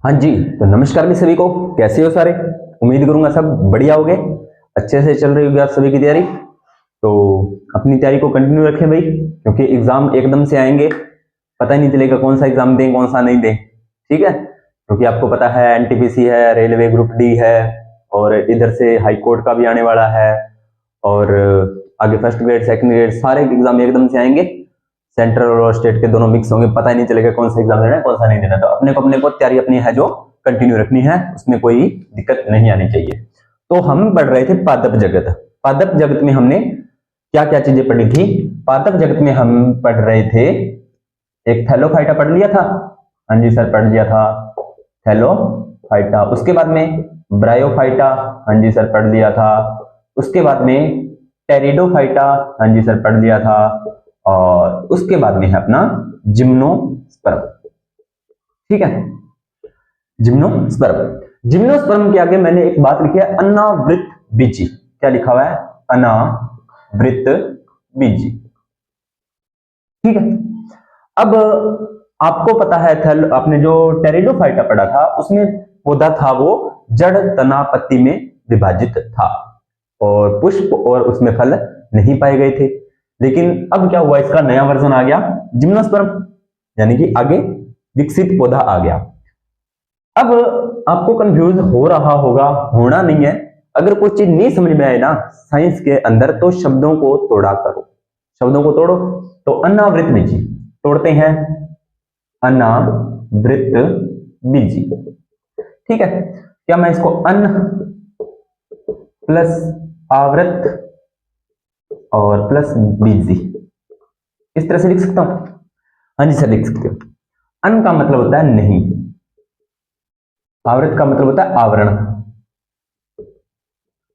हाँ जी, तो नमस्कार भी सभी को। कैसे हो सारे? उम्मीद करूंगा सब बढ़िया होगे, अच्छे से चल रही होगी आप सभी की तैयारी। तो अपनी तैयारी को कंटिन्यू रखें भाई, क्योंकि एग्जाम एकदम से आएंगे, पता ही नहीं चलेगा कौन सा एग्जाम दें कौन सा नहीं दें। ठीक है, क्योंकि आपको पता है एनटीपीसी है, रेलवे ग्रुप डी है, और इधर से हाई कोर्ट का भी आने वाला है, और आगे फर्स्ट ग्रेड सेकंड ग्रेड सारे एग्जाम एकदम से आएंगे। सेंट्रल और स्टेट के दोनों मिक्स होंगे, पता ही नहीं चलेगा कौन सा एग्जाम देना है कौन सा नहीं देना। तो अपने को तैयारी अपनी है जो कंटिन्यू रखनी है, उसमें कोई दिक्कत नहीं आनी चाहिए। तो हम पढ़ रहे थे पादप जगत। पादप जगत में हमने क्या क्या चीजें पढ़ी थी? पादप जगत में हम पढ़ रहे थे, एक थैलोफाइटा पढ़ लिया था। हाँ जी सर, पढ़ लिया था थैलोफाइटा। उसके बाद में ब्रायोफाइटा, हाँ जी सर पढ़ लिया था। उसके बाद में टेरिडोफाइटा, हाँ जी सर पढ़ लिया था। और उसके बाद में है अपना जिम्नोस्पर्म। ठीक है, जिम्नोस्पर्म। जिम्नोस्पर्म के आगे मैंने एक बात लिखी है, अनावृत बीजी। क्या लिखा हुआ है? अनावृत बीजी। ठीक है, अब आपको पता है आपने जो टेरिडोफाइटा पढ़ा था उसमें पौधा था वो जड़ तना पत्ती में विभाजित था, और पुष्प और उसमें फल नहीं पाए गए थे। लेकिन अब क्या हुआ, इसका नया वर्जन आ गया जिम्नोस्पर्म, यानी कि आगे विकसित पौधा आ गया। अब आपको कंफ्यूज हो रहा होगा, होना नहीं है। अगर कोई चीज नहीं समझ में आए ना साइंस के अंदर, तो शब्दों को तोड़ा करो, शब्दों को तोड़ो। तो अनावृत बीजी तोड़ते हैं, अनावृत बीजी। ठीक है, क्या मैं इसको अन प्लस आवृत और प्लस बीजी इस तरह से लिख सकता हूं? हाँ जी सर लिख सकते हो। अन का मतलब होता है नहीं, आवृत का मतलब होता है आवरण,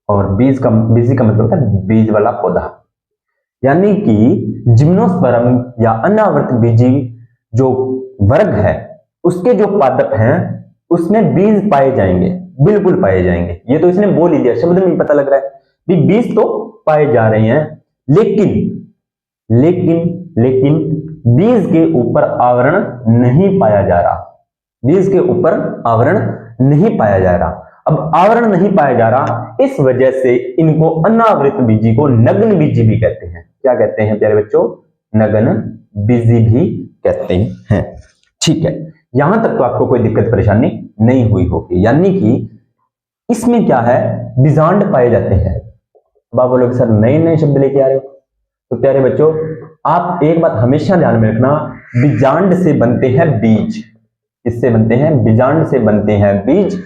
और बीज का मतलब होता है बीज वाला पौधा। यानी कि जिम्नोस्पर्म या अनावृत बीजी जो वर्ग है उसके जो पादप हैं उसमें बीज पाए जाएंगे, बिल्कुल पाए जाएंगे। ये तो इसने बोल ही दिया, शब्द में पता लग रहा है भी बीज तो पाए जा रहे हैं, लेकिन लेकिन लेकिन बीज के ऊपर आवरण नहीं पाया जा रहा, बीज के ऊपर आवरण नहीं पाया जा रहा। अब आवरण नहीं पाया जा रहा, इस वजह से इनको अनावृत बीजी को नग्न बीजी भी कहते हैं। क्या कहते हैं प्यारे बच्चों? नग्न बीजी भी कहते हैं। ठीक है, यहां तक तो आपको कोई दिक्कत परेशानी नहीं हुई होगी। यानी कि इसमें क्या है, बीजांड पाए जाते हैं। बाबू लोग सर नए नए शब्द लेके आ रहे हो। तो प्यारे बच्चों आप एक बात हमेशा ध्यान में रखना, बीजांड से बनते हैं बीज। किससे बनते हैं? बीजांड से बनते हैं बीज।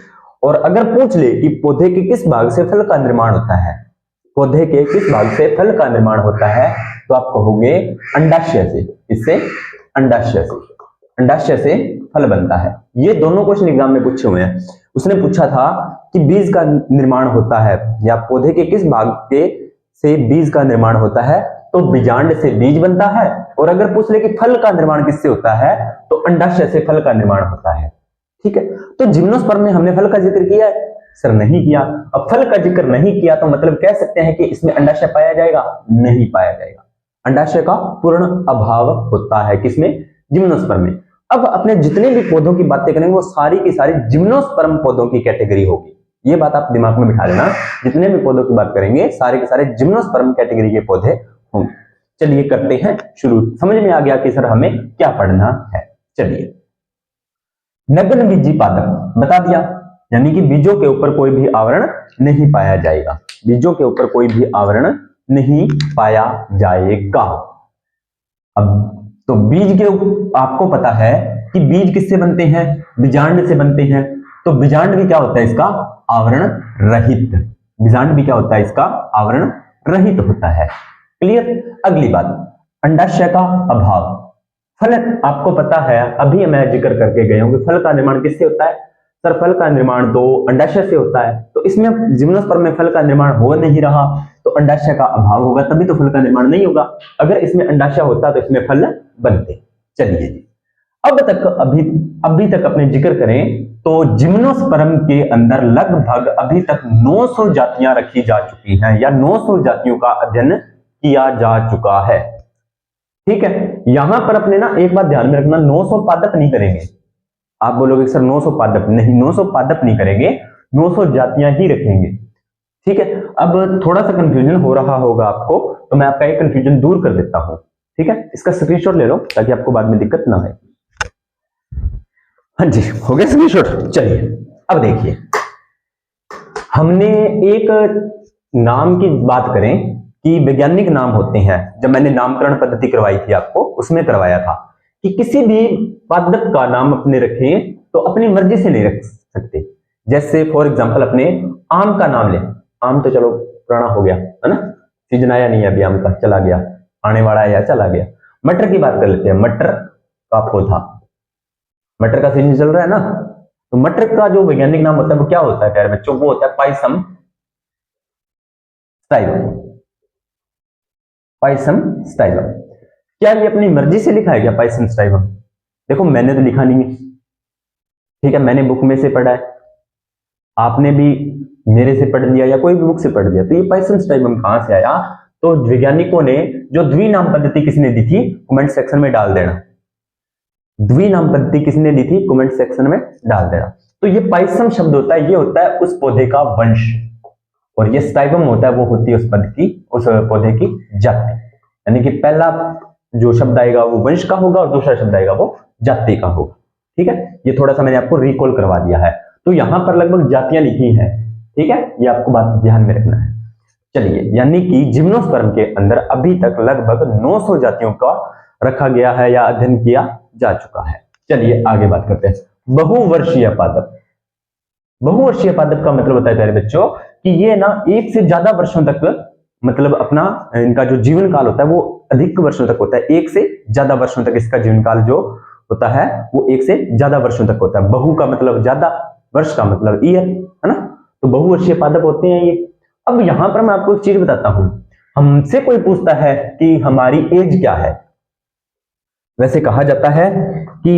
और अगर पूछ ले कि पौधे के किस भाग से फल का निर्माण होता है, पौधे के किस भाग से फल का निर्माण होता है, तो आप कहोगे अंडाशय से। इससे अंडाशय से, अंडाशय से फल बनता है। ये दोनों क्वेश्चन एग्जाम में पूछे हुए हैं। उसने पूछा था कि बीज का निर्माण होता है या पौधे के किस भाग के से बीज का निर्माण होता है, तो बीजांड से बीज बनता है। और अगर पूछ ले कि फल का निर्माण किससे होता है, तो अंडाशय से फल का निर्माण होता है। ठीक है, तो जिम्नोस्पर्म में हमने फल का जिक्र किया है? सर नहीं किया। अब फल का जिक्र नहीं किया तो मतलब कह सकते हैं कि इसमें अंडाशय पाया जाएगा? नहीं पाया जाएगा। अंडाशय का पूर्ण अभाव होता है किसमें? जिम्नोस्पर्म में। अब अपने जितने भी पौधों की बातें करेंगे वो सारी की सारी जिम्नोस्पर्म पौधों की कैटेगरी होगी। ये बात आप दिमाग में बिठा लेना, जितने भी पौधों की बात करेंगे सारे के सारे जिम्नोस्पर्म कैटेगरी के पौधे होंगे। चलिए करते हैं शुरू। समझ में आ गया कि सर हमें क्या पढ़ना है? चलिए, नग्न बीजी पादप बता दिया, यानी कि बीजों के ऊपर कोई भी आवरण नहीं पाया जाएगा, बीजों के ऊपर कोई भी आवरण नहीं पाया जाएगा। अब तो बीज के आपको पता है कि बीज किससे बनते हैं? बीजांड से बनते हैं। तो बीजांड भी क्या होता है इसका? आवरण रहित। बीजांड भी क्या होता है इसका? आवरण रहित होता है। क्लियर? अगली बात, अंडाशय का अभाव। फल आपको पता है, अभी मैं जिक्र करके गया हूं कि फल का निर्माण किससे होता है? सर फल का निर्माण तो अंडाशय से होता है। तो इसमें जिम्नोस्पर्म में फल का निर्माण हो नहीं रहा, तो अंडाशय का अभाव होगा, तभी तो फल का निर्माण नहीं होगा। अगर इसमें अंडाशय होता तो इसमें फल बनते। चलिए जी, अब अभी तक अपने जिक्र करें तो जिम्नोस्पर्म के अंदर लगभग अभी तक 900 जातियां रखी जा चुकी हैं, या 900 जातियों का अध्ययन किया जा चुका है। ठीक है, यहां पर अपने ना एक बात ध्यान में रखना, 900 पादप नहीं करेंगे, आप बोलोगे सर 900 पादप, नहीं 900 पादप नहीं करेंगे, 900 जातियां ही रखेंगे। ठीक है, अब थोड़ा सा कंफ्यूजन हो रहा होगा आपको, तो मैं आपका एक कंफ्यूजन दूर कर देता हूं। ठीक है, इसका स्क्रीनशॉट ले लो ताकि आपको बाद में दिक्कत ना आए। हाँ जी, हो गया स्क्रीनशॉट। चलिए अब देखिए, हमने एक नाम की बात करें कि वैज्ञानिक नाम होते हैं, जब मैंने नामकरण पद्धति करवाई थी आपको, उसमें करवाया था कि किसी भी पादप का नाम अपने रखें तो अपनी मर्जी से नहीं रख सकते। जैसे फॉर एग्जांपल अपने आम का नाम लें, आम तो चलो पुराना हो गया है ना, सीजन आया नहीं है अभी आम का, चला गया, आने वाला है या चला गया। मटर की बात कर लेते हैं, मटर का पौधा, मटर का सीजन चल रहा है ना, तो मटर का जो वैज्ञानिक नाम होता है वो क्या होता है प्यारे बच्चों, वो होता है पाइसम स्टाइलम। पाइसम स्टाइलम। क्या ये अपनी मर्जी से लिखा है क्या पाइसम स्टाइलम? देखो मैंने तो लिखा नहीं है, ठीक है, मैंने बुक में से पढ़ा है, आपने भी मेरे से पढ़ लिया या कोई भी बुक से पढ़ लिया, तो ये पाइसम स्टाइलम कहां से आया? तो वैज्ञानिकों ने जो द्विनाम पद्धति किसने दी थी, कमेंट सेक्शन में डाल देना। द्विनाम पद्धति किसने दी थी, कमेंट सेक्शन में डाल देना। तो ये पाइसम शब्द होता है, ये होता है उस पौधे का वंश, और ये स्टाइलम होता है वो होती है उस पद की, उस पौधे की जाति। यानी कि पहला जो शब्द आएगा वो वंश का होगा और दूसरा शब्द आएगा वो जाति का होगा। ठीक है, ये थोड़ा सा मैंने आपको रिकॉल करवा दिया है। तो यहां पर लगभग जातियां लिखी हैं, ठीक है, ये आपको बात ध्यान में रखना है। चलिए, यानी कि जिम्नोस्पर्म के अंदर अभी तक लगभग 900 जातियों का रखा गया है या अध्ययन किया जा चुका है। चलिए आगे बात करते हैं। बहुवर्षीय पादप। बहुवर्षीय पादप का मतलब होता है प्यारे बच्चों कि ये ना एक से ज्यादा वर्षों तक, मतलब अपना इनका जो जीवन काल होता है वो अधिक वर्षों तक होता है, एक से ज्यादा वर्षों तक इसका जीवन काल जो होता है वो एक से ज्यादा वर्षों तक होता है। बहु का मतलब ज्यादा, वर्ष का मतलब ईयर, है ना, तो बहुवर्षीय पादप होते हैं ये। अब यहां पर मैं आपको एक चीज बताता हूं, हमसे कोई पूछता है कि हमारी एज क्या है, वैसे कहा जाता है कि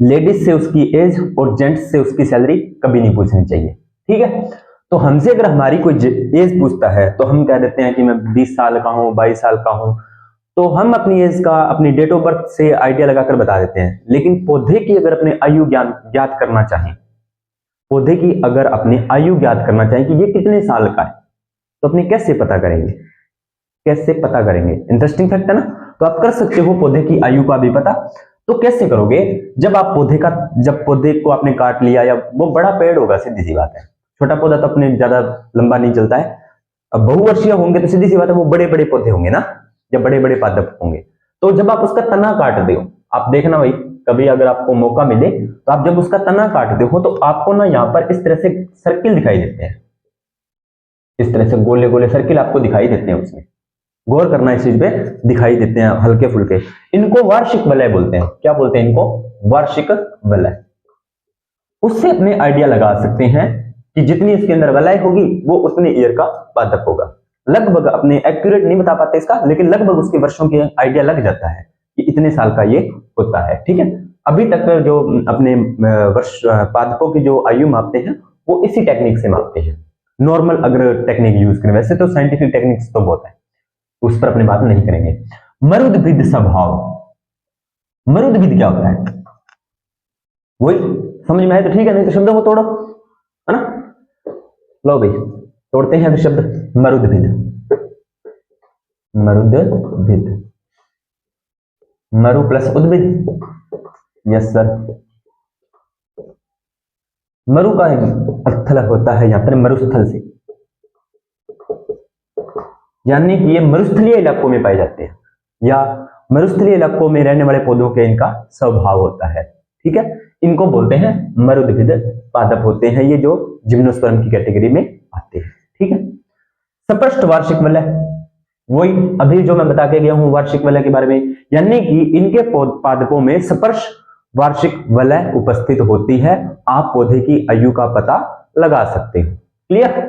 लेडीज से उसकी एज और जेंट्स से उसकी सैलरी कभी नहीं पूछनी चाहिए। ठीक है, तो हमसे अगर हमारी कोई एज पूछता है तो हम कह देते हैं कि मैं 20 साल का हूं, 22 साल का हूं, तो हम अपनी एज का अपनी डेट ऑफ बर्थ से आइडिया लगाकर बता देते हैं। लेकिन पौधे की अगर अपने आयु ज्ञात करना चाहें, पौधे की अगर अपनी आयु ज्ञात करना चाहें कि ये कितने साल का है, तो अपने कैसे पता करेंगे, कैसे पता करेंगे? इंटरेस्टिंग फैक्ट है ना। तो आप कर सकते हो पौधे की आयु का भी पता। तो कैसे करोगे? जब आप जब पौधे को आपने काट लिया, या वो बड़ा पेड़ होगा, सीधी सी बात है, छोटा पौधा तो अपने ज्यादा लंबा नहीं चलता है। अब बहुवर्षीय होंगे तो सीधी सी बात है वो बड़े बड़े पौधे होंगे ना, या बड़े बड़े पादप होंगे। तो जब आप उसका तना काट दो, आप देखना भाई, कभी अगर आपको मौका मिले तो आप जब उसका तना काटते हो तो आपको ना यहाँ पर इस तरह से सर्किल दिखाई देते हैं, इस तरह से गोले गोले सर्किल आपको दिखाई देते हैं, उसमें गौर करना इस चीज पे, दिखाई देते हैं हल्के फुल्के। इनको वार्षिक वलय बोलते हैं। क्या बोलते हैं इनको? वार्षिक वलय। उससे अपने आइडिया लगा सकते हैं कि जितनी इसके अंदर वलय होगी वो उतने ईयर का पादप होगा। लगभग अपने एक्यूरेट नहीं बता पाते इसका, लेकिन लगभग उसके वर्षों के आइडिया लग जाता है कि इतने साल का ये होता है। ठीक है, अभी तक जो अपने वर्ष पादपों की जो आयु मापते हैं वो इसी टेक्निक से मापते हैं। नॉर्मल अगर टेक्निक यूज करें, वैसे तो साइंटिफिक टेक्निक्स तो बहुत है, उस पर अपनी बात नहीं करेंगे। मरुद्भिद स्वभाव। मरुद्भिद क्या होता है? वही समझ में आए तो ठीक है, नहीं तो शब्दों को तोड़ो, है ना। लो भाई, तोड़ते हैं फिर शब्द। मरुद्भिद, मरुद्भिद, मरु प्लस उद्भिद, यस सर। मरु का अर्थ होता है यहां पर मरुस्थल से, यानी कि ये मरुस्थलीय इलाकों में पाए जाते हैं, या मरुस्थलीय इलाकों में रहने वाले पौधों के इनका स्वभाव होता है। ठीक है, इनको बोलते हैं मरुद्भिद पादप होते हैं, ये जो जिम्नोस्पर्म की कैटेगरी में आते हैं। ठीक है, सपृष्ठ वार्षिक वलय, वही अभी जो मैं बता के गया हूं वार्षिक वलय के बारे में, यानी कि इनके पादपों में स्पर्श वार्षिक वलय उपस्थित होती है। आप पौधे की आयु का पता लगा सकते हो। क्लियर?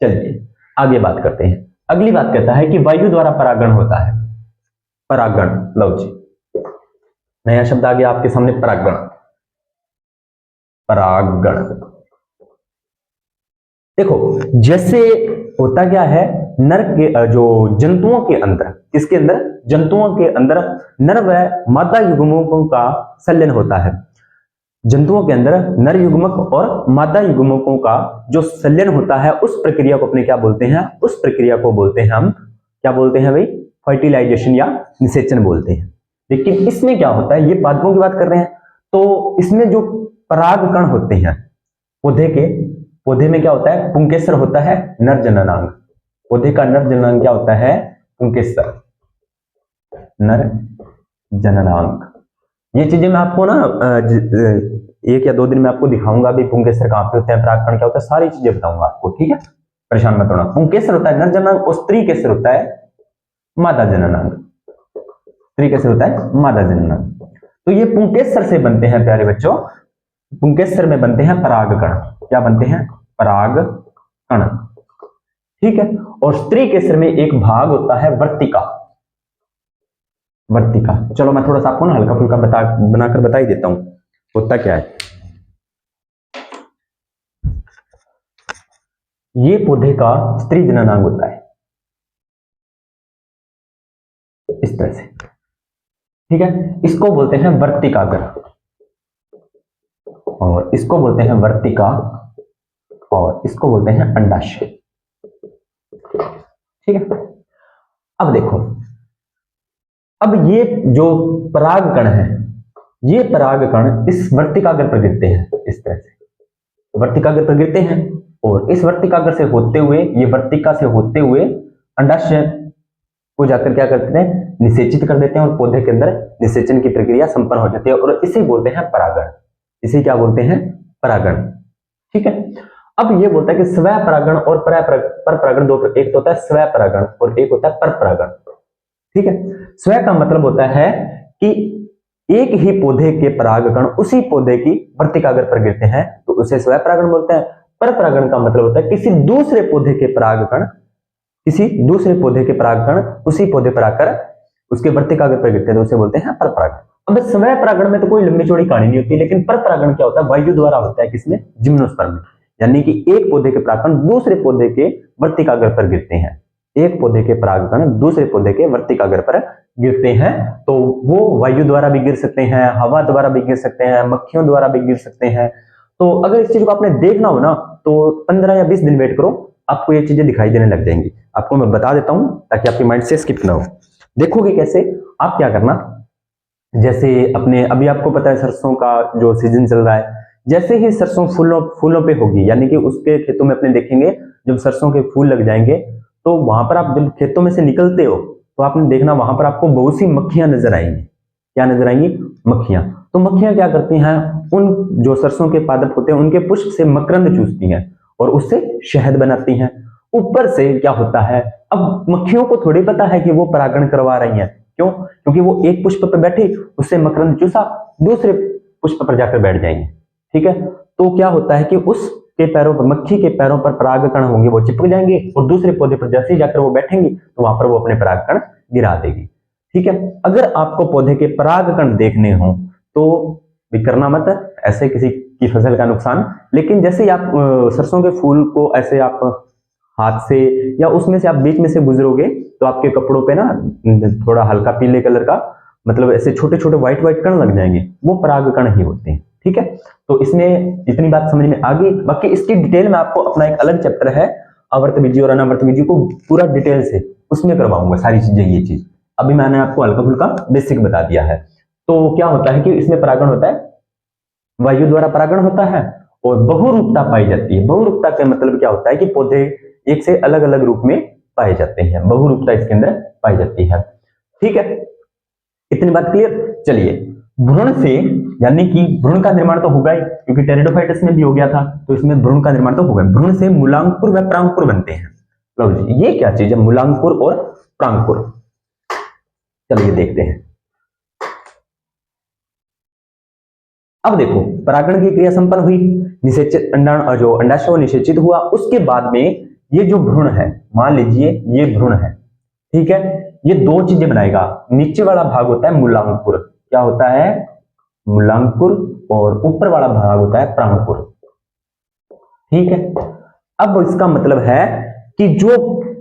चलिए आगे बात करते हैं। अगली बात कहता है कि वायु द्वारा परागण होता है। परागण, लो जी, नया शब्द आ गया आपके सामने, परागण। परागण देखो, जैसे होता क्या है, नर के जो जंतुओं के अंदर, किसके अंदर? जंतुओं के अंदर नर व मादा युग्मकों का संलयन होता है। जंतुओं के अंदर नर युग्मक और मादा युग्मकों का जो संलयन होता है उस प्रक्रिया को अपने क्या बोलते हैं, उस प्रक्रिया को बोलते हैं हम क्या बोलते हैं भाई, फर्टिलाइजेशन या निषेचन बोलते हैं। लेकिन इसमें क्या होता है, ये पादपों की बात कर रहे हैं, तो इसमें जो परागकण होते हैं पौधे में क्या होता है, पुंकेसर होता है नर जननांग। पौधे का नर जननांग क्या होता है, पुंकेसर नर जननांग। ये चीजें मैं आपको ना 1 या 2 दिन में आपको दिखाऊंगा भी, पुंकेसर कहां पे होते हैं, परागकण क्या होता है, सारी चीजें बताऊंगा आपको, ठीक है, परेशान मत होना। पुंकेसर होता है नर जननांग और स्त्री केसर होता है मादा जननांग। स्त्री केसर होता है मादा जननांग। तो ये पुंकेसर से बनते हैं प्यारे बच्चों, पुंकेसर में बनते हैं परागकण। क्या बनते हैं, परागकण, ठीक है। और स्त्री केसर में एक भाग होता है वर्तिका। वर्तिका, चलो मैं थोड़ा सा आपको ना हल्का फुल्का बनाकर बता ही देता हूं होता क्या है। ये पौधे का स्त्री जननांग होता है इस तरह से, ठीक है। इसको बोलते हैं वर्तिकाग्र और इसको बोलते हैं वर्तिका और इसको बोलते हैं अंडाशय, ठीक है। अब देखो, अब ये जो परागकण है, ये परागकण इस वर्तिकाग्र पर गिरते हैं इस तरह से, वर्तिकाग्र पर गिरते हैं और इस वर्तिकाग्र से होते हुए, ये वर्तिका से होते हुए अंडाशय को जाकर क्या करते हैं, निषेचित कर देते हैं और पौधे के अंदर निषेचन की प्रक्रिया संपन्न हो जाती है और इसे बोलते हैं परागण। इसे क्या बोलते हैं, परागण, ठीक है। अब ये बोलता है कि स्व परागण और पर परागण दो, एक तो होता है स्व परागण और एक होता है पर परागण, ठीक है। स्व का मतलब होता है कि एक ही पौधे के परागकण उसी पौधे की वर्तिकाग्र पर गिरते हैं तो उसे स्व परागण बोलते हैं। पर परागण का मतलब होता है किसी दूसरे पौधे के परागकण, किसी दूसरे पौधे के परागकण उसी पौधे पर आकर उसके वर्तिकाग्र पर गिरते हैं तो उसे बोलते हैं पर परागण। अब स्व परागण में तो कोई लंबी चौड़ी कहानी नहीं होती, लेकिन पर परागण क्या होता है, वायु द्वारा होता है, किसमें, जिम्नोस्पर्म में। यानी कि एक पौधे के परागकण दूसरे पौधे के वर्तिकाग्र पर गिरते हैं, एक पौधे के परागकण दूसरे पौधे के वर्तिकाग्र पर गिरते हैं, तो वो वायु द्वारा भी गिर सकते हैं, हवा द्वारा भी गिर सकते हैं, मक्खियों द्वारा भी गिर सकते हैं। तो अगर इस चीज को आपने देखना हो ना तो 15 या 20 दिन वेट करो, आपको ये चीजें दिखाई देने लग जाएंगी। आपको मैं बता देता हूं ताकि आपकी माइंड से स्किप ना हो। देखोगे कैसे, आप क्या करना, जैसे अपने अभी आपको पता है सरसों का जो सीजन चल रहा है, जैसे ही सरसों फूलों पे होगी, यानी कि उसके खेतों में अपने देखेंगे जब सरसों के फूल लग जाएंगे, तो वहां पर आप जब खेतों में से निकलते हो तो आपने देखना वहां पर आपको बहुत सी मक्खियां नजर आएंगी। क्या नजर आएंगी, मक्खियां। तो मक्खियां क्या करती हैं, उन जो सरसों के पादप होते हैं उनके पुष्प से मकरंद चूसती हैं और उससे शहद बनाती हैं। ऊपर से क्या होता है, अब मक्खियों को थोड़ी पता है कि वो परागण करवा रही हैं, क्यों, क्योंकि वो एक पुष्प पर बैठी, उससे मकरंद चूसा, दूसरे पुष्प पर जाकर बैठ जाएंगे, ठीक है। तो क्या होता है कि उसके पैरों पर, मक्खी के पैरों पर परागकण होंगे, वो चिपक जाएंगे और दूसरे पौधे पर जैसे ही जाकर वो बैठेंगी तो वहां पर वो अपने परागकण गिरा देगी, ठीक है। अगर आपको पौधे के परागकण देखने हो तो भी करना मत ऐसे किसी की फसल का नुकसान, लेकिन जैसे ही आप सरसों के फूल को ऐसे आप हाथ से या उसमें से आप बीच में से गुजरोगे तो आपके कपड़ों पे ना थोड़ा हल्का पीले कलर का, मतलब ऐसे छोटे छोटे व्हाइट व्हाइट कण लग जाएंगे, वो परागकण ही होते हैं, ठीक है। तो इसमें इतनी बात समझ में आ गई। बाकी इसकी डिटेल में आपको अपना एक अलग चैप्टर है आवर्त बीजी और अनावर्त बीजी को पूरा डिटेल से उसमें करवाऊंगा सारी चीजें। ये चीज अभी मैंने आपको हल्का फुल्का बेसिक बता दिया है। तो क्या होता है कि इसमें परागण होता है, वायु द्वारा परागण होता है और बहुरूपता पाई जाती है। बहुरूपता का मतलब क्या होता है कि पौधे एक से अलग अलग रूप में पाए जाते हैं, बहुरूपता इसके अंदर पाई जाती है, ठीक है। इतनी बात क्लियर। चलिए, भ्रूण से, यानी कि भ्रूण का निर्माण तो होगा ही, क्योंकि टेरिडोफाइटस में भी हो गया था, तो इसमें भ्रूण का निर्माण तो होगा। भ्रूण से मूलांकुर व प्रांकुर बनते हैं। लो जी, ये क्या चीज है, मूलांकुर और प्रांकुर, चलिए देखते हैं। अब देखो, परागण की क्रिया संपन्न हुई, निषेचित जो अंडाशय निषेचित हुआ, उसके बाद में ये जो भ्रूण है, मान लीजिए ये भ्रूण है, ठीक है, ये दो चीजें बनाएगा। नीचे वाला भाग होता है मूलांकुर, क्या होता है, मूलांकुर, और ऊपर वाला भाग होता है प्रांकुर, ठीक है। अब इसका मतलब है कि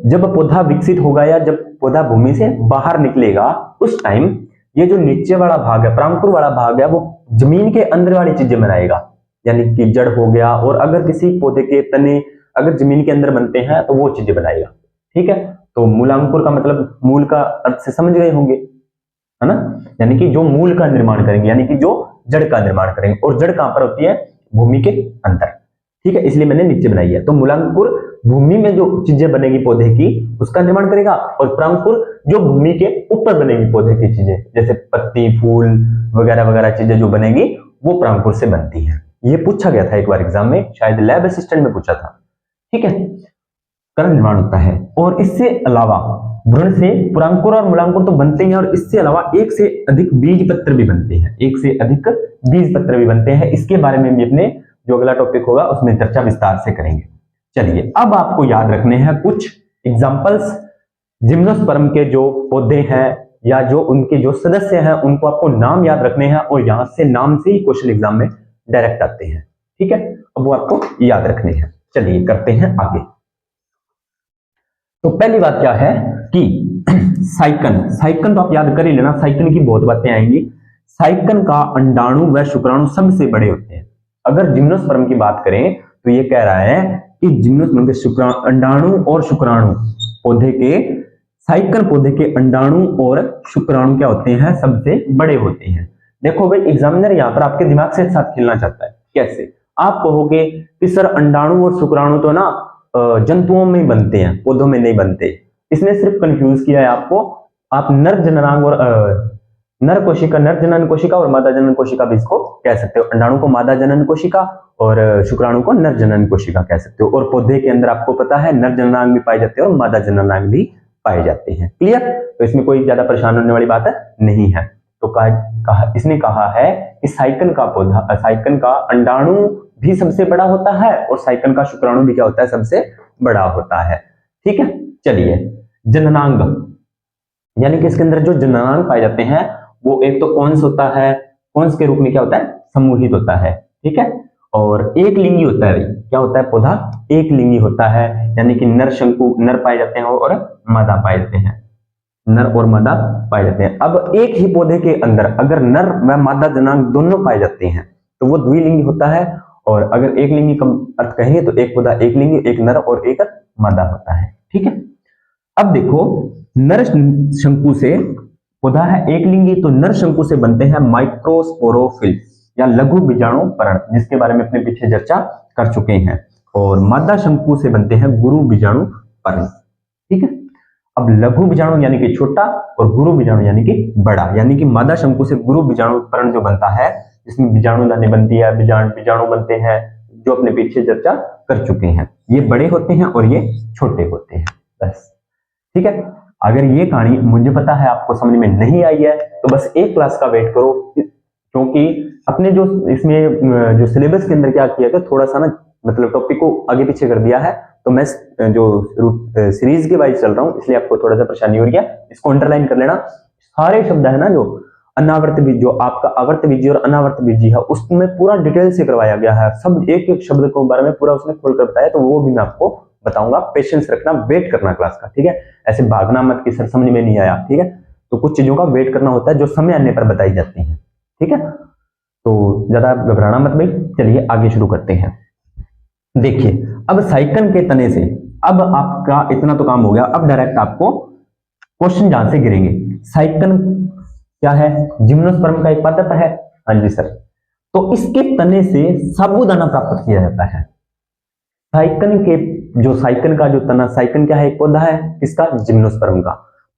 जब पौधा विकसित होगा या जब पौधा भूमि से बाहर निकलेगा उस टाइम ये जो नीचे वाला भाग है, परांकुर वाला भाग है, वो जमीन के अंदर वाली चीजें बनाएगा, यानी कि जड़ हो गया, और अगर किसी पौधे के तने अगर जमीन के अंदर बनते हैं तो वो चीजें बनाएगा। ठीक है, तो मूलांकुर का मतलब मूल का अर्थ से समझ गए होंगे, है ना, यानी कि जो मूल का निर्माण करेंगे, यानी कि जो जड़ का निर्माण करेंगे, और जड़ कहां पर होती है, भूमि के अंदर। ठीक है, इसलिए मैंने नीचे बनाई है। तो मूलांकुर भूमि में जो चीजें बनेगी पौधे की उसका निर्माण करेगा, और परांकुर जो भूमि के ऊपर बनेगी पौधे की चीजें, जैसे पत्ती, फूल वगैरह वगैरह चीजें जो बनेगी वो परांकुर से बनती है। ये पूछा गया था एक बार एग्जाम में, शायद लैब असिस्टेंट में पूछा था। ठीक है, कर्ण निर्माण होता है। और इससे अलावा भ्रूण से पुरांकुर और मूलांकुर तो बनते हैं, और इससे अलावा एक से अधिक बीज पत्र भी बनते हैं, एक से अधिक बीज पत्र भी बनते हैं। इसके बारे में भी अपने जो अगला टॉपिक होगा उसमें चर्चा विस्तार से करेंगे। चलिए, अब आपको याद रखने हैं कुछ एग्जांपल्स जिम्नोस्पर्म के जो पौधे हैं या जो उनके जो सदस्य हैं, उनको आपको नाम याद रखने हैं, और यहां से नाम से ही क्वेश्चन एग्जाम में डायरेक्ट आते हैं। ठीक है, अब वो आपको याद रखने हैं। चलिए करते हैं आगे। तो पहली बात क्या है कि साइकन, साइकन तो आप याद कर ही लेना, साइकन की बहुत बातें आएंगी। साइकन का अंडाणु व शुक्राणु सबसे बड़े होते हैं। अगर जिम्नोस्पर्म की बात करें तो ये कह रहा है कि जिम्नोस्पर्म के अंडाणु और शुक्राणु पौधे के, साइकन पौधे के अंडाणु और शुक्राणु क्या होते हैं, सबसे बड़े होते हैं। देखो भाई, एग्जामिनर यहाँ पर आपके दिमाग से साथ खेलना चाहता है। कैसे? आप कहोगे कि सर अंडाणु और शुक्राणु तो ना जंतुओं में बनते हैं, पौधों में नहीं बनते। इसने सिर्फ कंफ्यूज किया है आपको। आप नर जननांग और नर कोशिका, नर जनन कोशिका और मादा जनन कोशिका भी इसको कह सकते हो। अंडाणु को मादा जनन कोशिका और शुक्राणु को नर जनन कोशिका कह सकते हो। और पौधे के अंदर आपको पता है नर जननांग भी पाए जाते हैं और मादा जननांग भी पाए जाते हैं। क्लियर? तो इसमें कोई ज्यादा परेशान होने वाली बात नहीं है। तो इसने कहा है कि साइकन का पौधा, साइकन का अंडाणु भी सबसे बड़ा होता है और साइकन का शुक्राणु भी क्या होता है, सबसे बड़ा होता है। ठीक है, चलिए जननांग, यानी कि इसके अंदर जो जननांग पाए जाते हैं वो एक तो कौंस होता है, कौंस के रूप में क्या होता है, समूहित होता है। ठीक है, और एक लिंगी होता है। क्या होता है पौधा? एक लिंगी होता है, यानी कि नर शंकु, नर पाए जाते हैं और मादा पाए जाते हैं, नर और मादा पाए जाते हैं। अब एक ही पौधे के अंदर अगर नर व मादा जनांग दोनों पाए जाते हैं तो वो द्विलिंगी होता है। और अगर एक लिंगी का अर्थ कहेंगे तो एक पौधा एक लिंगी, एक नर और एक मादा होता है। ठीक है, अब देखो नर शंकु से पौधा है एक लिंगी, तो नर शंकु से बनते हैं माइक्रोस्पोरोफिल या लघु बीजाणु पर्ण, जिसके बारे में अपने पीछे चर्चा कर चुके हैं। और मादा शंकु से बनते हैं गुरु बीजाणु पर्ण। ठीक है, अब लघु बीजाणु यानी कि छोटा और गुरु बीजाणु यानी कि बड़ा, यानी कि मादा शंकु से गुरु बीजाणु पर्ण जो बनता है, जिसमें बीजाणु दानी बनती है, बीजाणु बनते हैं, जो अपने पीछे चर्चा कर चुके हैं। ये बड़े होते हैं और ये छोटे होते हैं, बस। ठीक है, अगर ये कहानी मुझे पता है आपको समझ में नहीं आई है तो बस एक क्लास का वेट करो, क्योंकि अपने जो इसमें जो सिलेबस के अंदर क्या किया था, थोड़ा सा ना मतलब टॉपिक को आगे पीछे कर दिया है। तो मैं जो सीरीज के वाइज चल रहा हूँ, इसलिए आपको थोड़ा सा परेशानी हो रही है। इसको अंडरलाइन कर लेना। सारे शब्द है ना जो अनावर्त बीज, जो आपका आवर्त बीजी और अनावर्त बीजी है, उसमें पूरा डिटेल से करवाया गया है। सब एक एक शब्द के बारे में पूरा उसने खोलकर बताया, तो वो भी मैं आपको बताऊंगा। पेशेंस रखना, वेट करना क्लास का। ठीक है, ऐसे भागना मत कि सर समझ में नहीं आया। ठीक है, तो कुछ चीजों का वेट करना होता है जो समय आने पर बताई जाती है। ठीक है, तो ज्यादा घबराना मत भाई। चलिए आगे शुरू करते हैं। देखिए, अब साइकन के तने से, अब आपका इतना तो काम हो गया। अब डायरेक्ट आपको क्वेश्चन जहां से गिरेंगे। साइकन क्या है? जिम्नोस्पर्म का एक पादप है। हाँ जी सर। तो इसके तने से साबूदाना प्राप्त किया जाता है। साइकन के जो साइकन का जो तना, साइकन क्या है? एक पौधा है, किसका? जिम्नोस्पर्म का।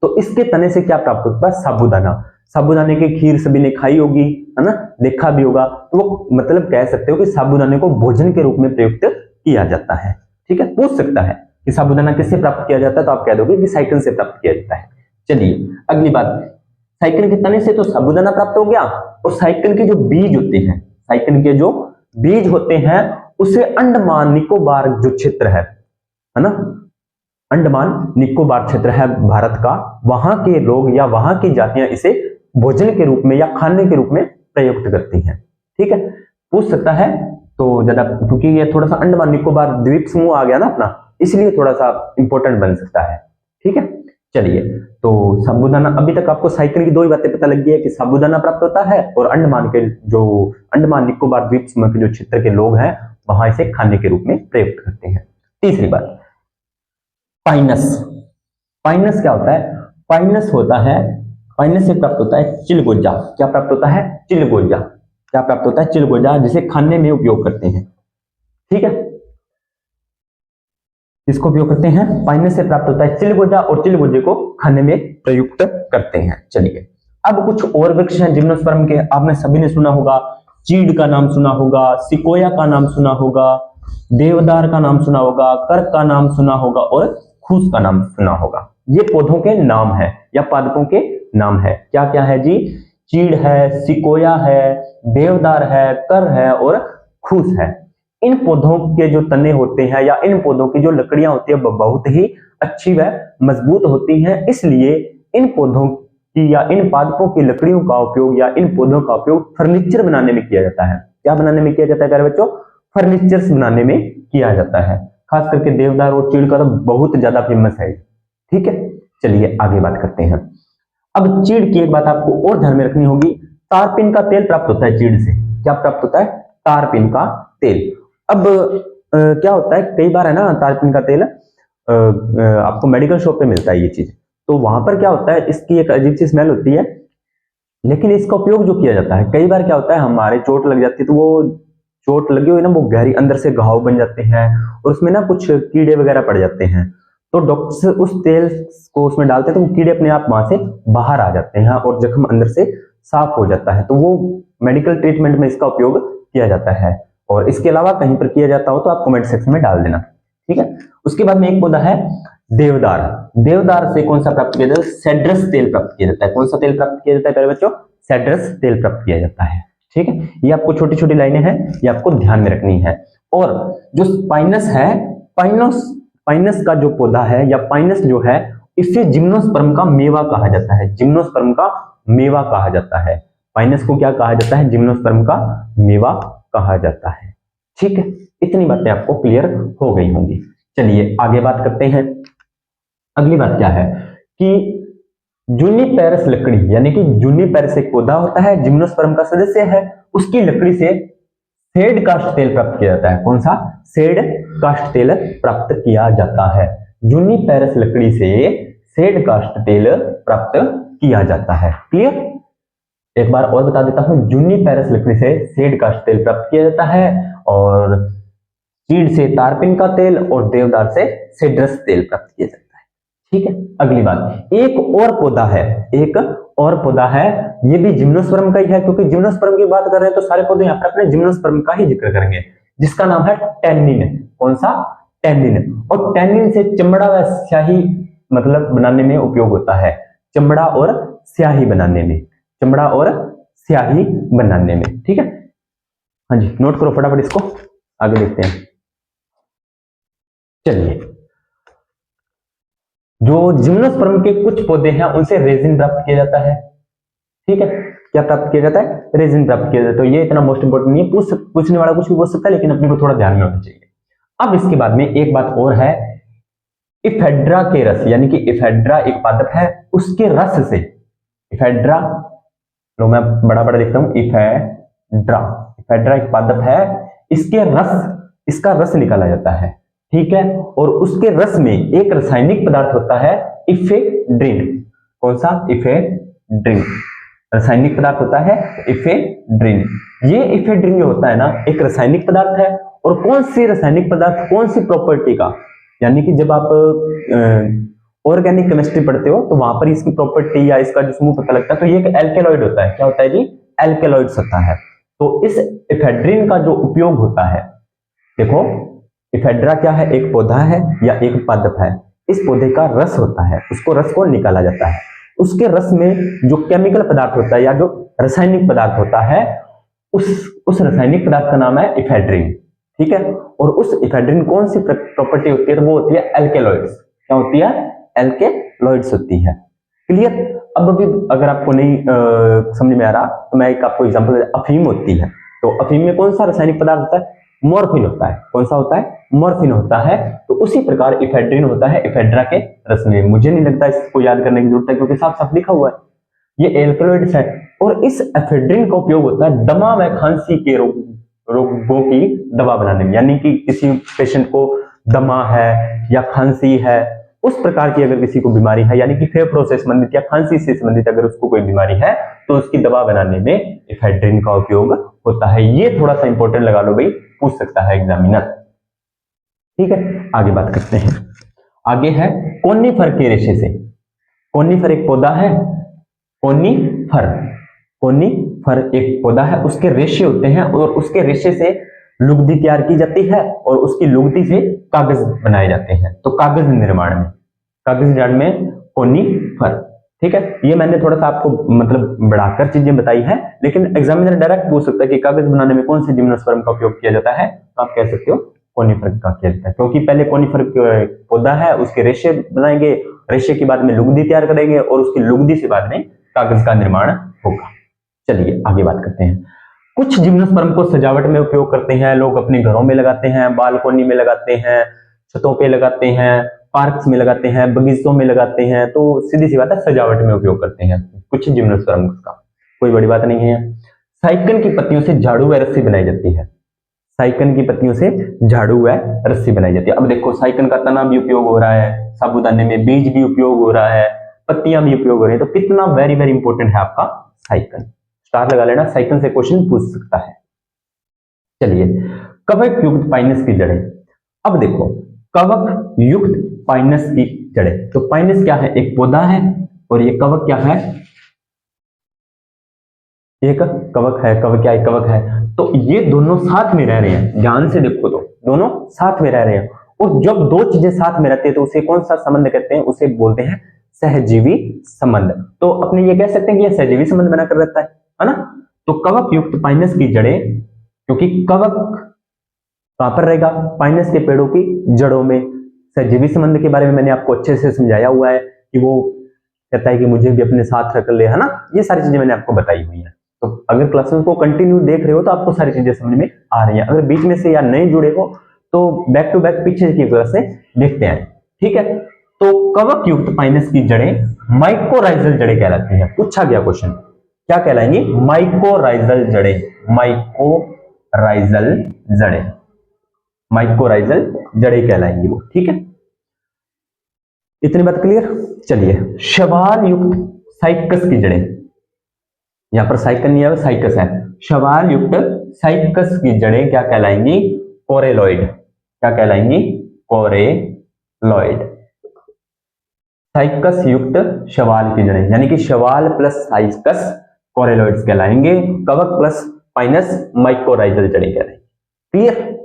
तो इसके तने से क्या प्राप्त होता है? साबूदाना। साबूदाने की खीर सभी ने खाई होगी, है ना, देखा भी होगा। तो वो मतलब कह सकते हो कि साबूदाने को भोजन के रूप में प्रयुक्त किया जाता है। ठीक है, पूछ सकता है कि साबूदाना किससे प्राप्त किया जाता है, तो आप कह दोगे कि साइकन से प्राप्त किया जाता है। चलिए अगली बात, साइकन के तने से तो साबूदाना प्राप्त हो गया, और साइकन के जो बीज होते हैं, साइकन के जो बीज होते हैं उसे अंडमान निकोबार जो क्षेत्र है ना, अंडमान निकोबार क्षेत्र है भारत का, वहां के लोग या वहां की जातियां इसे भोजन के रूप में या खाने के रूप में प्रयुक्त करती हैं। ठीक है, पूछ सकता है। तो ज्यादा, क्योंकि ये थोड़ा सा अंडमान निकोबार द्वीप समूह आ गया ना अपना, इसलिए थोड़ा सा इंपॉर्टेंट बन सकता है। ठीक है, चलिए, तो साबूदाना, अभी तक आपको साइकिल की दो ही बातें पता लग गई है कि साबूदाना प्राप्त होता है और अंडमान निकोबार द्वीप समूह के जो क्षेत्र के लोग हैं वहां इसे खाने के रूप में प्रयुक्त करते हैं। तीसरी बात, पाइनस। पाइनस क्या होता है? पाइनस से प्राप्त होता है चिलगोजा। क्या प्राप्त होता है? चिलगोजा। क्या प्राप्त होता है? चिलगोजा, जिसे खाने में उपयोग करते हैं। ठीक है, इसको उपयोग करते हैं, पाइनस से प्राप्त होता है चिलगोजा और चिलगोजे को खाने में प्रयुक्त करते हैं। चलिए, अब कुछ और वृक्ष हैं जिम्नोस्पर्म के, आपने सभी ने सुना होगा। चीड़ का नाम सुना होगा, सिकोया का नाम सुना होगा, देवदार का नाम सुना होगा, कर का नाम सुना होगा और खूस का नाम सुना होगा। ये पौधों के नाम है या पादपों के नाम है। क्या क्या है जी? चीड़ है, सिकोया है, देवदार है, कर है और खूस है। इन पौधों के जो तने होते हैं या इन पौधों की जो लकड़ियां होती है वह बहुत ही अच्छी व मजबूत होती हैं, इसलिए इन पौधों की या इन पादपों की लकड़ियों का उपयोग या इन पौधों का उपयोग फर्नीचर बनाने में किया जाता है। क्या बनाने में किया जाता है प्यारे बच्चों? फर्नीचर बनाने में किया जाता है। खास करके देवदार और चीड़ का तो बहुत ज्यादा फेमस है। ठीक है, चलिए आगे बात करते हैं। अब चीड़ की एक बात आपको और ध्यान में रखनी होगी, तारपीन का तेल प्राप्त होता है चीड़ से। क्या प्राप्त होता है? तारपीन का तेल। अब क्या होता है, कई बार है ना, तारपीन का तेल आपको मेडिकल शॉप पे मिलता है ये चीज, तो वहां पर क्या होता है, इसकी एक अजीब सी स्मेल होती है, लेकिन इसका उपयोग जो किया जाता है, कई बार क्या होता है, हमारे चोट लग जाती है तो वो चोट लगी हुई ना, वो गहरी अंदर से घाव बन जाते हैं और उसमें ना कुछ कीड़े वगैरह पड़ जाते हैं, तो डॉक्टर उस तेल को उसमें डालते हैं तो वो कीड़े अपने आप वहां से बाहर आ जाते हैं और जख्म अंदर से साफ हो जाता है। तो वो मेडिकल ट्रीटमेंट में इसका उपयोग किया जाता है। और इसके अलावा कहीं पर किया जाता हो तो आप कमेंट सेक्शन में डाल देना। ठीक है, उसके बाद में एक पौधा है देवदार। देवदार से कौन सा प्राप्त किया जाता है? सेड्रस तेल प्राप्त किया जाता है। कौन सा तेल प्राप्त किया जाता है प्यारे बच्चों? सेड्रस तेल प्राप्त किया जाता है। ठीक है, ये आपको छोटी छोटी लाइनें हैं, ये आपको ध्यान में रखनी है। और जो पाइनस है, पाइनस का जो पौधा है या पाइनस जो है, इसे जिम्नोस्पर्म का मेवा कहा जाता है। जिम्नोस्पर्म का मेवा कहा जाता है। पाइनस को क्या कहा जाता है? जिम्नोस्पर्म का मेवा कहा जाता है। ठीक है, इतनी बातें आपको क्लियर हो गई होंगी। चलिए आगे बात करते हैं। अगली बात क्या है कि जूनिपेरस लकड़ी, यानी कि जूनिपेरस एक पौधा होता है, जिम्नोस्पर्म का सदस्य है, उसकी लकड़ी से सेड काष्ठ तेल प्राप्त किया जाता है। कौन सा? सेड काष्ठ तेल प्राप्त किया जाता है। जूनिपेरस लकड़ी से सेड काष्ठ तेल प्राप्त किया जाता है। क्लियर? एक बार और बता देता हूं, जूनिपेरस लकड़ी से सेड काष्ठ तेल प्राप्त किया जाता है और चीड़ से तारपीन का तेल और देवदार से सेड्रस तेल प्राप्त किया जाता है। ठीक है, अगली बात, एक और पौधा है, ये भी जिम्नोस्पर्म का ही है, क्योंकि जिम्नोस्पर्म की बात कर रहे हैं तो सारे पौधे यहाँ पर अपने जिम्नोस्पर्म का ही जिक्र करेंगे, जिसका नाम है टैनिन। कौन सा? टैनिन। और टैनिन से चमड़ा व स्याही मतलब बनाने में उपयोग होता है। चमड़ा और स्याही बनाने में, चमड़ा और स्याही बनाने में। ठीक है, हाँ जी, नोट करो फटाफट इसको, आगे देखते हैं। चलिए, जो जिम्नोस्पर्म के कुछ पौधे हैं उनसे रेजिन प्राप्त किया जाता है। ठीक है, क्या प्राप्त किया जाता है? रेजिन प्राप्त किया जाता है। तो ये इतना मोस्ट इंपोर्टेंट नहीं है, पूछने वाला कुछ भी पूछ सकता है, लेकिन अपने को थोड़ा ध्यान में होना चाहिए। अब इसके बाद में एक बात और है, इफेड्रा के रस, यानी कि इफेड्रा एक पादप है, उसके रस से, इफेड्रा, लो मैं बड़ा बड़ा लिखता हूं, इफेड्रा एक पादप है, इसका रस निकाला जाता है। ठीक है, और उसके रस में एक रासायनिक पदार्थ होता है इफेड्रिन। कौन सा? इफेड्रिन रासायनिक पदार्थ होता है इफेड्रिन। ये इफेड्रिन जो होता है ना, एक रासायनिक पदार्थ है, और कौन सी रासायनिक पदार्थ, कौन सी प्रॉपर्टी का, यानी कि जब आप ऑर्गेनिक केमिस्ट्री पढ़ते हो तो वहां पर इसकी प्रॉपर्टी या इसका जो समूह पता लगता है, तो ये एक एल्केलॉइड होता है। क्या होता है जी? एल्केलॉइड्स होता है। तो इस इफेड्रिन का जो उपयोग होता है, देखो इफेड्रा क्या है? एक पौधा है या एक पादप है, इस पौधे का रस होता है, उसको रस को निकाला जाता है, उसके रस में जो केमिकल पदार्थ होता है या जो रासायनिक पदार्थ होता है, उस रासायनिक पदार्थ का नाम है इफेड्रिन। ठीक है, और उस इफेड्रिन कौन सी प्रॉपर्टी होती है? तो वो होती है एल्केलॉइड्स। क्या होती है? एल्केलॉइड्स होती है। क्लियर? अब भी अगर आपको नहीं समझ में आ रहा तो मैं एक आपको एग्जांपल, अफीम होती है, तो अफीम में कौन सा रासायनिक पदार्थ होता है? मॉर्फिन होता है। कौन सा होता है? मॉर्फिन होता है। तो उसी प्रकार इफेड्रिन होता है एफेड्रा के रस में। मुझे नहीं लगता इसको याद करने की जरूरत है क्योंकि साफ साफ लिखा हुआ है, ये एल्कलॉइड्स है। और इस एफेड्रिन का उपयोग होता है दमा व खांसी के रोगों की दवा बनाने में। यानी कि किसी पेशेंट को दमा है या खांसी है, उस प्रकार की अगर किसी को बीमारी है, यानी कि फेफड़ों से संबंधित या खांसी से संबंधित अगर उसको कोई बीमारी है, तो उसकी दवा बनाने में एफेड्रिन का उपयोग होता है। ये थोड़ा सा इंपॉर्टेंट लगा लो भाई, पूछ सकता है एग्जामिनर। ठीक है, आगे बात करते हैं। आगे है कोनिफर के रेशे से। कोनिफर एक पौधा है, कोनिफर एक पौधा है, उसके रेशे होते हैं और उसके रेशे से लुगदी तैयार की जाती है और उसकी लुगदी से कागज बनाए जाते हैं। तो कागज निर्माण में कोनिफर। ठीक है, ये मैंने थोड़ा सा आपको मतलब बढ़ाकर चीजें बताई है, लेकिन एग्जामिनर डायरेक्ट पूछ सकता है कि कागज बनाने में कौन से जिम्नोस्पर्म का उपयोग किया जाता है, तो आप कह सकते हो कोनिफर का किया जाता है, क्योंकि पहले कोनिफर पौधा है, उसके रेशे बनाएंगे, रेशे के बाद में लुगदी तैयार करेंगे और उसकी लुगदी से बाद में कागज का निर्माण होगा। चलिए आगे बात करते हैं। कुछ जिम्नोस्पर्म को सजावट में उपयोग करते हैं लोग, अपने घरों में लगाते हैं, बालकोनी में लगाते हैं, छतों पे लगाते हैं, पार्क्स में लगाते हैं, बगीचों में लगाते हैं। तो सीधी सी बात है, सजावट में उपयोग करते हैं कुछ जिम्नोस्पर्म का, कोई बड़ी बात नहीं है। साइकन की पत्तियों से झाड़ू व रस्सी बनाई जाती है। साइकन की पत्तियों से झाड़ू व रस्सी बनाई जाती है। अब देखो, साइकन का तना भी उपयोग हो रहा है, साबूदाने में बीज भी उपयोग हो रहा है, पत्तियां भी उपयोग हो रही है, तो कितना वेरी वेरी इंपॉर्टेंट है आपका साइकन। स्टार लगा लेना, साइकन से क्वेश्चन पूछ सकता है। चलिए, कवक युक्त पाइनस की जड़ें। अब देखो, कवक युक्त पाइनस की जड़ें, तो पाइनस क्या है? एक पौधा है और ये कवक क्या है? एक कवक है। कवक क्या है? कवक है। तो ये दोनों साथ में रह रहे हैं, ध्यान से देखो, तो दोनों साथ में रह रहे हैं। और जब दो चीजें साथ में रहती है तो उसे कौन सा संबंध कहते हैं? उसे बोलते हैं सहजीवी संबंध। तो अपने ये कह सकते हैं कि यह सहजीवी संबंध बनाकर रहता है ना। तो कवक युक्त पाइनस की जड़ें, क्योंकि कवक कहां पर रहेगा? पाइनस के पेड़ों की जड़ों में। सहजीवी संबंध के बारे में मैंने आपको अच्छे से समझाया हुआ है कि वो कहता है कि मुझे भी अपने साथ रख ले, है ना। ये सारी चीजें मैंने आपको बताई हुई है। तो अगर क्लासेस को कंटिन्यू देख रहे हो तो आपको सारी चीजें समझ में आ रही हैं। अगर बीच में से या नहीं जुड़े हो तो बैक टू बैक पीछे की क्लास से देखते हैं। ठीक है, तो कवक युक्त पाइनस की जड़ें माइकोराइजल जड़ें कहलाती हैं। पूछा गया क्वेश्चन, क्या कहलाएंगी? माइकोराइजल जड़ें। माइकोराइजल जड़ें, माइकोराइजल जड़ें कहलाएंगी वो। ठीक है, इतनी बात क्लियर। चलिए, शवाल युक्त साइकस की जड़ें। यहां पर साइकन नहीं है, साइकस है। शवाल युक्त साइकस की जड़ें क्या कहलाएंगी? कोरेलॉइड। क्या कहलाएंगी? कोरेलॉइड। साइकस युक्त शवाल की जड़ें, यानी कि शवाल प्लस साइकस कोरेलॉइड्स कहलाएंगे। कवक प्लस पाइनस माइकोराइजल जड़ें कहलाएंगी। क्लियर?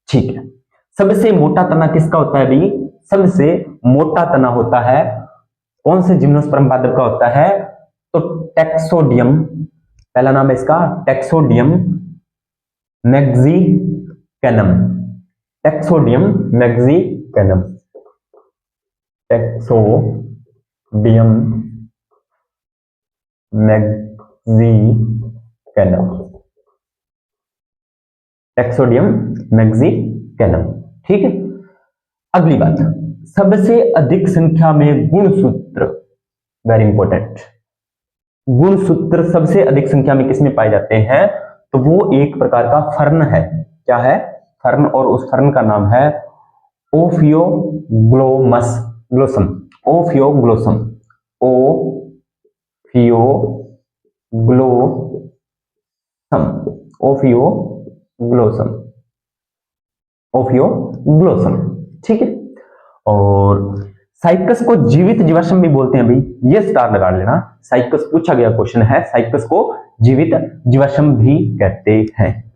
ठीक है। सबसे मोटा तना किसका होता है भाई? सबसे मोटा तना होता है कौन से जिम्नोस्पर्म पादप का होता है? तो टैक्सोडियम, पहला नाम है इसका टैक्सोडियम मैक्सिकैनम। टैक्सोडियम मैक्सिकैनम, टैक्सोडियम मैक्सिकैनम, टैक्सोडियम मैक्सिकैनम। ठीक है, अगली बात, सबसे अधिक संख्या में गुणसूत्र, वेरी इंपॉर्टेंट। गुणसूत्र सबसे अधिक संख्या में किसमें पाए जाते हैं? तो वो एक प्रकार का फर्न है। क्या है? फर्न। और उस फर्न का नाम है ओफियोग्लोसम। ओफियोग्लोसम, ओफियोग्लोसम, ओफियोग्लोसम। ठीक है, और साइकस को जीवित जीवाश्म भी बोलते हैं भाई, ये स्टार लगा लेना। साइकस पूछा गया क्वेश्चन है, साइकस को जीवित जीवाश्म भी कहते हैं।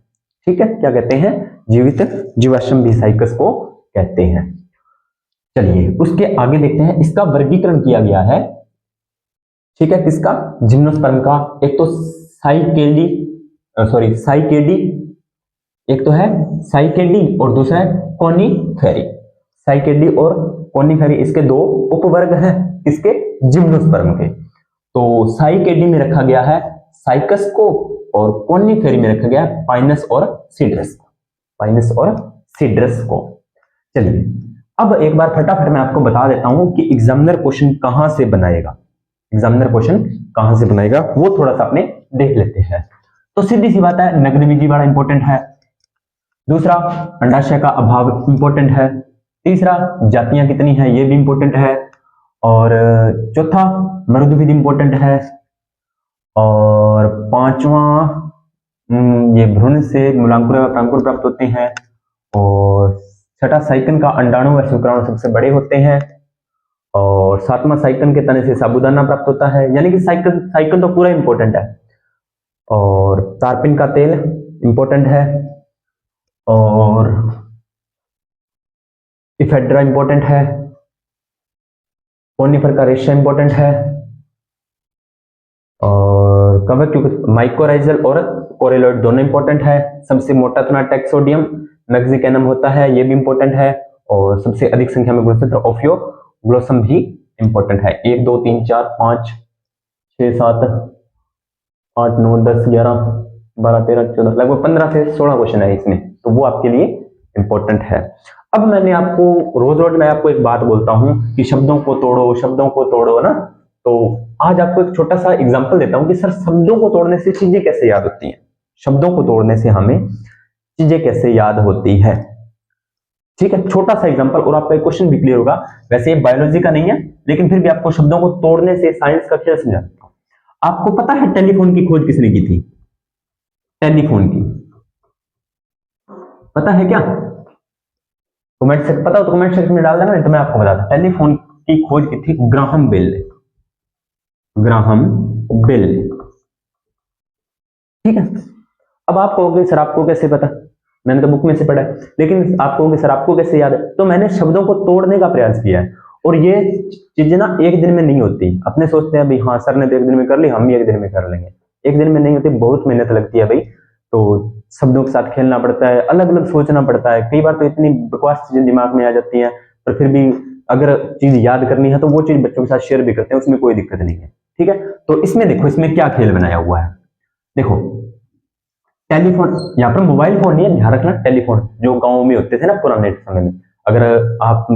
ठीक है, क्या कहते हैं? जीवित जीवाश्म भी साइकस को कहते हैं। चलिए उसके आगे देखते हैं, इसका वर्गीकरण किया गया है। ठीक है, किसका? जिम्नोस्पर्म का। एक तो साइकेडी, एक तो है साइकेडी और दूसरा है कोनिफेरी। साइकेडी और कोनिफेरी, इसके दो उपवर्ग हैं, किसके? जिम्नोस्पर्म के। तो साइकेडी में रखा गया है साइकस को और कोनिफेरी में रखा गया है पाइनस और सीड्रस को। पाइनस और सीड्रस को। चलिए अब एक बार फटाफट मैं आपको बता देता हूं कि एग्जामिनर क्वेश्चन कहां से बनाएगा, एग्जामिनर क्वेश्चन कहां से बनाएगा वो थोड़ा सा अपने देख लेते हैं। तो सीधी सी बात है, नग्न बीजी बड़ा इंपॉर्टेंट है। दूसरा, अंडाशय का अभाव इंपॉर्टेंट है। तीसरा, जातियां कितनी है ये भी इंपॉर्टेंट है। और चौथा, मरुद विधि इंपॉर्टेंट है। और पांचवा, ये भ्रूण से मूलांकुर व प्रांकुर प्राप्त होते हैं। और छठा, साइकन का अंडाणु व शुक्राणु सबसे बड़े होते हैं। और सातवां, साइकन के तने से साबूदाना प्राप्त होता है, यानी कि साइकन तो पूरा इंपॉर्टेंट है। और तारपिन का तेल इंपॉर्टेंट है। और इफेड्रा इंपॉर्टेंट है। कोनिफर का रेशा इंपॉर्टेंट है। और कवक माइकोराइजल और कोरेलॉइड दोनों इंपॉर्टेंट है। सबसे मोटा तना टेक्सोडियम मैक्सिकैनम होता है, ये भी इंपॉर्टेंट है। और सबसे अधिक संख्या में गुणसूत्र ओफियोग्लोसम भी इंपॉर्टेंट है। 1 2 3 4 5 6 7 8 9 10 11 12 13 14 लगभग 15 से 16 क्वेश्चन है इसमें, तो वो आपके लिए इंपॉर्टेंट है। अब मैंने आपको रोज मैं आपको एक बात बोलता हूं कि शब्दों को तोड़ो ना, तो आज आपको एक छोटा सा एग्जांपल देता हूं कि सर शब्दों को तोड़ने से चीजें कैसे याद होती हैं, शब्दों को तोड़ने से हमें चीजें कैसे याद होती है। ठीक है, छोटा सा एग्जांपल और आपका क्वेश्चन भी क्लियर होगा। वैसे ये बायोलॉजी का नहीं है, लेकिन फिर भी आपको शब्दों को तोड़ने से साइंस का खेल समझाता हूं। आपको पता है टेलीफोन की खोज किसने की थी? टेलीफोन की पता है क्या? कमेंट सेक्शन पता हो तो कमेंट सेक्शन में डाल देना, नहीं तो मैं आपको बताता। टेलीफोन की खोज की थी ग्राहम बेल ने, ग्राहम बेल। ठीक है, अब आप कहोगे सर आपको कैसे पता, मैंने तो बुक में से पढ़ा है। लेकिन आप कहोगे सर आपको कैसे याद है, तो मैंने शब्दों को तोड़ने का प्रयास किया है। और ये चीजें ना एक दिन में नहीं होती। अपने सोचते हैं भाई हाँ सर ने तो एक दिन में कर ली, हम भी एक दिन में कर लेंगे। एक दिन में नहीं होती, बहुत मेहनत लगती है भाई। तो शब्दों के साथ खेलना पड़ता है, अलग अलग सोचना पड़ता है। कई बार तो इतनी बकवास चीजें दिमाग में आ जाती हैं, पर फिर भी अगर चीज याद करनी है तो वो चीज बच्चों के साथ शेयर भी करते हैं, उसमें कोई दिक्कत नहीं है। ठीक है, तो इसमें देखो इसमें क्या खेल बनाया हुआ है। देखो टेलीफोन, यहाँ पर मोबाइल फोन नहीं है, ध्यान रखना। टेलीफोन जो गांव में होते थे ना पुराने समय में, अगर आप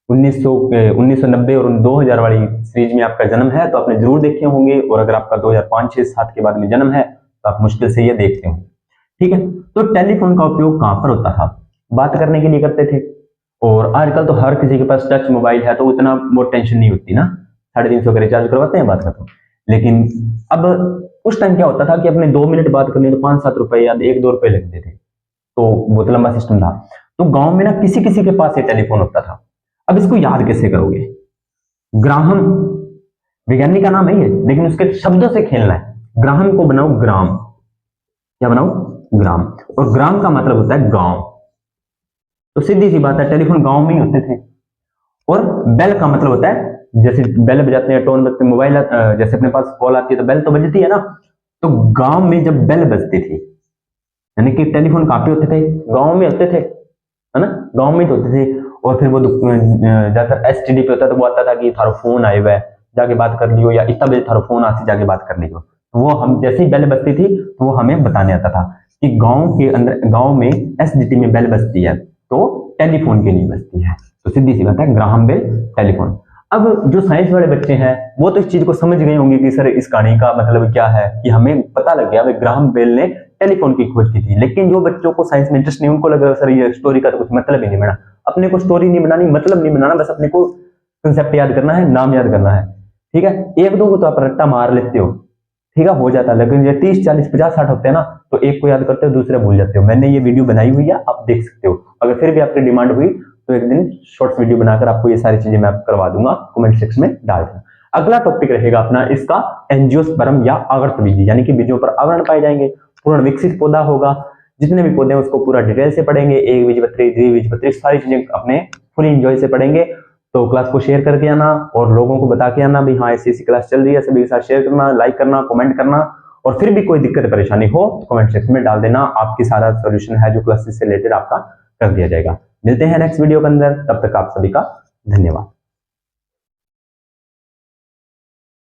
1990 और 2000 वाली सीरीज में आपका जन्म है तो आपने जरूर देखे होंगे। और अगर आपका 2005 6 7 के बाद में जन्म है तो आप मुश्किल से ये देखते होंगे। ठीक है, तो टेलीफोन का उपयोग कहां पर होता था? बात करने के लिए करते थे। और आजकल तो हर किसी के पास टच मोबाइल है, तो उतना वो टेंशन नहीं होती ना, 350 का रिचार्ज करवाते हैं, बात करते हैं। लेकिन अब उस टाइम क्या होता था कि अपने 2 मिनट बात करनी तो 5-7 रुपए या 1-2 रुपए लगते थे, तो बहुत लंबा सिस्टम था। तो गांव में ना किसी किसी के पास ये टेलीफोन होता था। अब इसको याद कैसे करोगे? ग्राहम वैज्ञानिक का नाम है ये, लेकिन उसके शब्दों से खेलना है। ग्राहम को बनाओ ग्राम, क्या बनाओ? ग्राम। और ग्राम का मतलब होता है गांव। तो सीधी सी बात है, टेलीफोन गांव में ही होते थे। और बेल का मतलब होता है, जैसे बेल बजाते हैं, टोन बजते, मोबाइल जैसे अपने पास कॉल आती है तो बेल तो बजती है ना। तो गांव में जब बेल बजती थी, यानी कि टेलीफोन कहां पे होते थे? गांव में होते थे, है ना, गांव में तो होते थे। और फिर वो ज्यादातर एसटीडी पे होता था, तो वो आता था कि थारो फोन आए हुआ है, जाके बात कर लियो, या इतना बजे थारो फोन आती, जाके बात कर लियो। तो वो हम जैसे ही बेल बजती थी तो वो हमें बताने आता था कि गांव के अंदर, गांव में एसटीडी में बेल बजती है तो टेलीफोन के लिए बजती है। तो सीधी सी बात है, ग्राहम बेल टेलीफोन। अब जो साइंस वाले बच्चे हैं वो तो इस चीज को समझ गए होंगे कि सर इस कहानी का मतलब क्या है, कि हमें पता लग गया ग्राहम बेल ने टेलीफोन की खोज की थी। लेकिन जो बच्चों को साइंस में इंटरेस्ट नहीं, उनको लग रहा सर ये स्टोरी का तो कुछ मतलब ही नहीं बना। अपने को स्टोरी नहीं बनानी, मतलब नहीं बनाना, बस अपने को कंसेप्ट याद करना है, नाम याद करना है। ठीक है, 1-2 को तो आप रट्टा मार लेते हो, ठीक है, हो जाता है। लेकिन ये 30 40 50 60 होते हैं ना, तो एक को याद करते हो, दूसरे भूल जाते हो। मैंने ये वीडियो बनाई हुई है, आप देख सकते हो। अगर फिर भी आपकी डिमांड हुई तो एक दिन शॉर्ट्स वीडियो बनाकर आपको ये सारी चीजें मैं करवा दूंगा, कमेंट सेक्शन में डाल देना। अगला टॉपिक रहेगा अपना इसका एंजियोस्पर्म या आवर्त बीज, यानी कि बीजों पर आवरण पाए जाएंगे। पूर्ण विकसित पौधा होगा, जितने भी पौधे हैं उसको पूरा डिटेल से पढ़ेंगे, एक बीजपत्री, द्विबीजपत्री, सारी चीजें अपने फुल एंजॉय से पढ़ेंगे। तो क्लास को शेयर करके आना और लोगों को बता के आना भी हाँ ऐसी क्लास चल रही है, सभी के साथ शेयर करना, लाइक करना, कमेंट करना। और फिर भी कोई दिक्कत परेशानी हो तो कमेंट सेक्शन में डाल देना, आपकी सारा सॉल्यूशन है जो क्लासेस से रिलेटेड आपका कर दिया जाएगा। मिलते हैं नेक्स्ट वीडियो के अंदर, तब तक आप सभी का धन्यवाद।